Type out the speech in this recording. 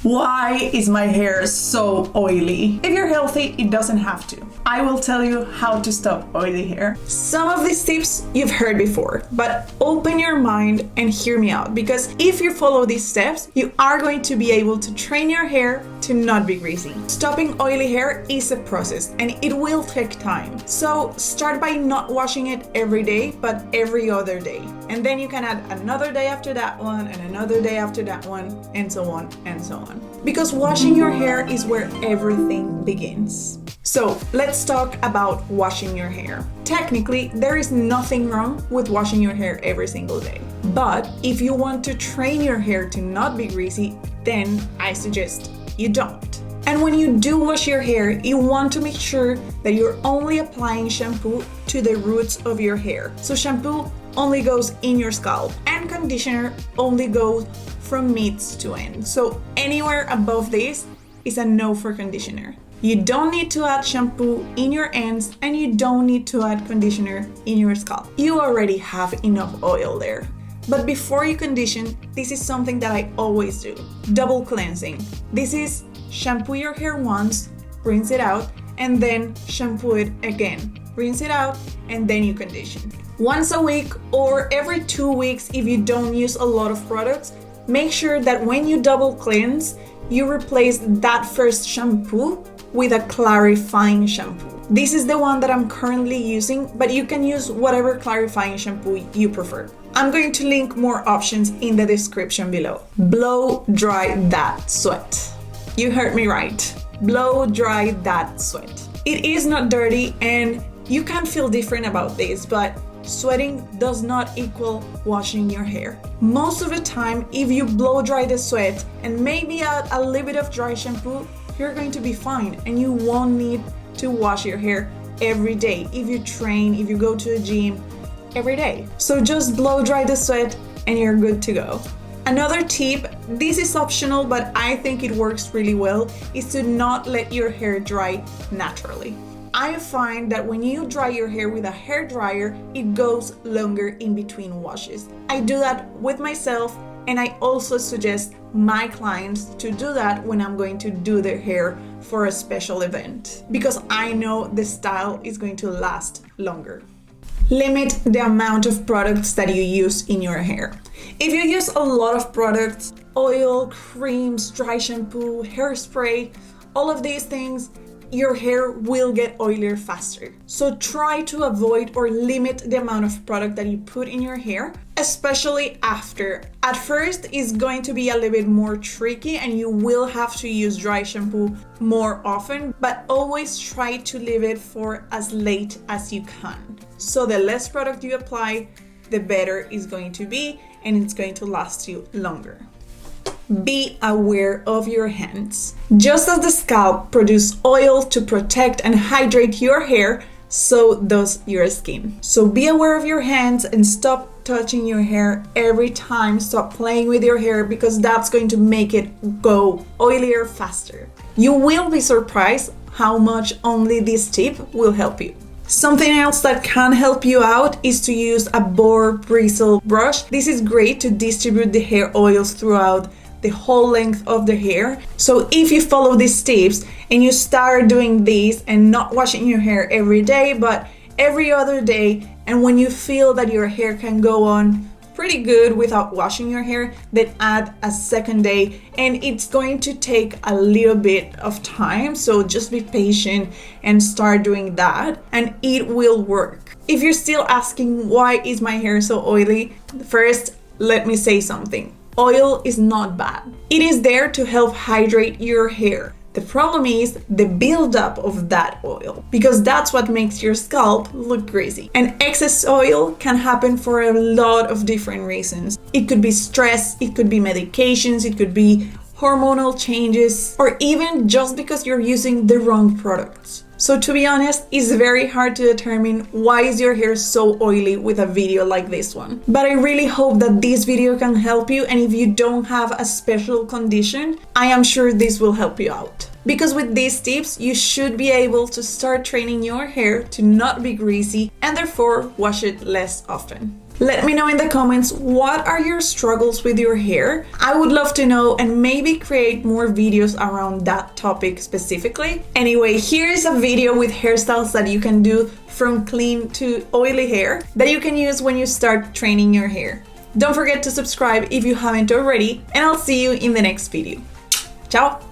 Why is my hair so oily? If you're healthy, it doesn't have to. I will tell you how to stop oily hair. Some of these tips you've heard before, but open your mind and hear me out, because if you follow these steps, you are going to be able to train your hair to not be greasy. Stopping oily hair is a process and it will take time. So start by not washing it every day, but every other day. And then you can add another day after that one and another day after that one, and so on and so on. Because washing your hair is where everything begins. So let's talk about washing your hair. Technically, there is nothing wrong with washing your hair every single day. But if you want to train your hair to not be greasy, then I suggest you don't. And when you do wash your hair, you want to make sure that you're only applying shampoo to the roots of your hair. So shampoo only goes in your scalp and conditioner only goes from mids to ends. So anywhere above this is a no for conditioner. You don't need to add shampoo in your ends and you don't need to add conditioner in your scalp. You already have enough oil there. But before you condition, this is something that I always do. Double cleansing. This is shampoo your hair once, rinse it out, and then shampoo it again. Rinse it out, and then you condition. Once a week or every 2 weeks if you don't use a lot of products, make sure that when you double cleanse, you replace that first shampoo with a clarifying shampoo. This is the one that I'm currently using, but you can use whatever clarifying shampoo you prefer. I'm going to link more options in the description below. Blow dry that sweat. You heard me right. Blow dry that sweat. It is not dirty and you can feel different about this, but sweating does not equal washing your hair. Most of the time, if you blow dry the sweat and maybe add a little bit of dry shampoo, you're going to be fine and you won't need to wash your hair every day if you train, if you go to a gym every day. So just blow dry the sweat and you're good to go. Another tip, this is optional but I think it works really well, is to not let your hair dry naturally. I find that when you dry your hair with a hair dryer, it goes longer in between washes. I do that with myself and I also suggest my clients to do that when I'm going to do their hair for a special event, because I know the style is going to last longer. Limit the amount of products that you use in your hair. If you use a lot of products, oil, creams, dry shampoo, hairspray, all of these things, your hair will get oilier faster. So try to avoid or limit the amount of product that you put in your hair, especially after. At first, it's going to be a little bit more tricky and you will have to use dry shampoo more often, but always try to leave it for as late as you can. So the less product you apply, the better it's going to be and it's going to last you longer. Be aware of your hands. Just as the scalp produces oil to protect and hydrate your hair, so does your skin. So be aware of your hands and stop touching your hair every time. Stop playing with your hair because that's going to make it go oilier faster. You will be surprised how much only this tip will help you. Something else that can help you out is to use a boar bristle brush. This is great to distribute the hair oils throughout the whole length of the hair. So if you follow these tips and you start doing this and not washing your hair every day, but every other day, and when you feel that your hair can go on pretty good without washing your hair, then add a second day, and it's going to take a little bit of time, so just be patient and start doing that and it will work. If you're still asking why is my hair so oily, first let me say something. Oil is not bad. It is there to help hydrate your hair. The problem is the buildup of that oil, because that's what makes your scalp look greasy. And excess oil can happen for a lot of different reasons. It could be stress, it could be medications, it could be hormonal changes, or even just because you're using the wrong products. So to be honest, it's very hard to determine why is your hair so oily with a video like this one. But I really hope that this video can help you, and if you don't have a special condition, I am sure this will help you out. Because with these tips, you should be able to start training your hair to not be greasy and therefore wash it less often. Let me know in the comments, what are your struggles with your hair? I would love to know and maybe create more videos around that topic specifically. Anyway, here's a video with hairstyles that you can do from clean to oily hair that you can use when you start training your hair. Don't forget to subscribe if you haven't already, and I'll see you in the next video. Ciao!